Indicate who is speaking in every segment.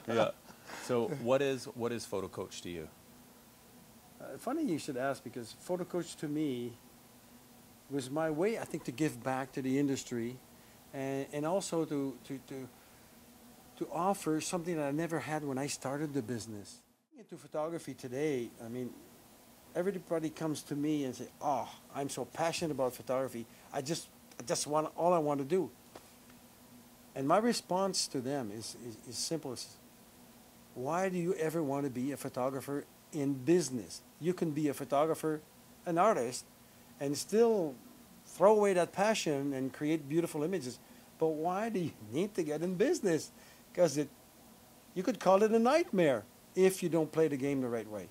Speaker 1: Yeah. So what is photo coach to you?
Speaker 2: Funny you should ask, because photo coach to me was my way, I think, to give back to the industry, and also to offer something that I never had when I started the business. Into photography today, I mean, everybody comes to me and say, "Oh, I'm so passionate about photography. I just want, all I want to do." And my response to them is simple. It's, why do you ever want to be a photographer in business? You can be a photographer, an artist, and still throw away that passion and create beautiful images. But why do you need to get in business? Because you could call it a nightmare if you don't play the game the right way.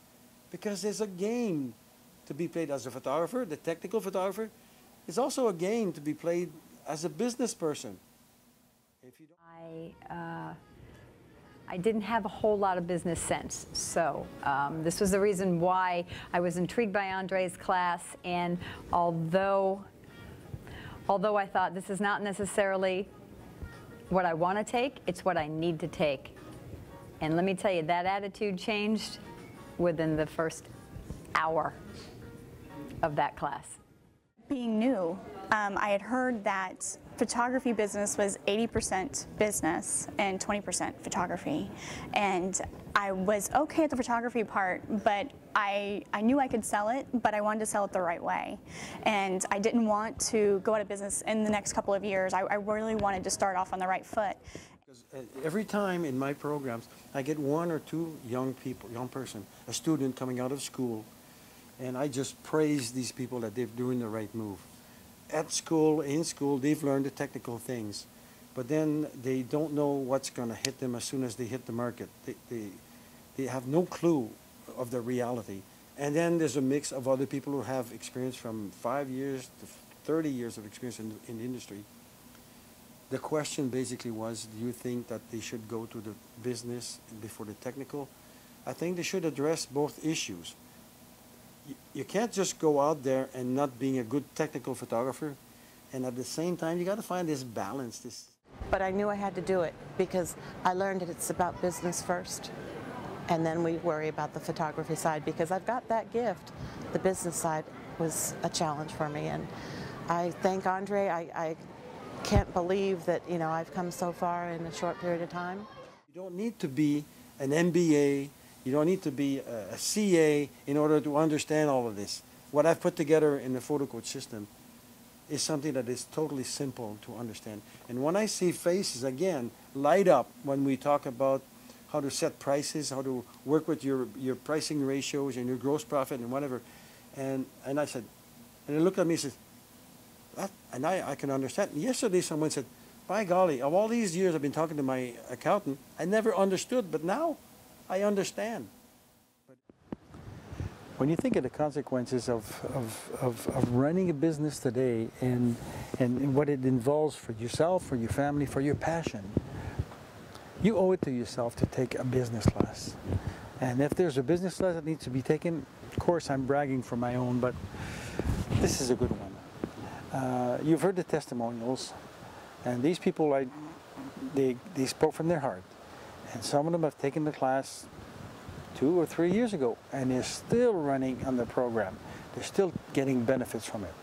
Speaker 2: Because there's a game to be played as a photographer, the technical photographer. It's also a game to be played as a business person. If you don't...
Speaker 3: I didn't have a whole lot of business sense, so this was the reason why I was intrigued by Andre's class. And although I thought this is not necessarily what I want to take, it's what I need to take. And let me tell you, that attitude changed within the first hour of that class.
Speaker 4: Being new, I had heard that photography business was 80% business and 20% photography. And I was okay at the photography part, but I knew I could sell it, but I wanted to sell it the right way. And I didn't want to go out of business in the next couple of years. I really wanted to start off on the right foot.
Speaker 2: Because every time in my programs, I get one or two young person, a student coming out of school, and I just praise these people that they're doing the right move. At school, in school, they've learned the technical things, but then they don't know what's going to hit them as soon as they hit the market. They have no clue of the reality. And then there's a mix of other people who have experience from 5 years to 30 years of experience in the industry. The question basically was, do you think that they should go to the business before the technical? I think they should address both issues. You can't just go out there and not being a good technical photographer, and at the same time you got to find this balance.
Speaker 5: But I knew I had to do it because I learned that it's about business first, and then we worry about the photography side, because I've got that gift. The business side was a challenge for me, and I thank Andre. I can't believe that, you know, I've come so far in a short period of time.
Speaker 2: You don't need to be an MBA. You don't need to be a CA in order to understand all of this. What I've put together in the photo coach system is something that is totally simple to understand. And when I see faces, again, light up when we talk about how to set prices, how to work with your pricing ratios and your gross profit and whatever. And I said, and they looked at me and said, that, and I can understand. Yesterday someone said, by golly, of all these years I've been talking to my accountant, I never understood, but now I understand. But when you think of the consequences of running a business today and what it involves for yourself, for your family, for your passion, you owe it to yourself to take a business class. And if there's a business class that needs to be taken, of course I'm bragging for my own, but this is a good one. You've heard the testimonials, and these people, they spoke from their heart. And some of them have taken the class 2 or 3 years ago, and they're still running on the program. They're still getting benefits from it.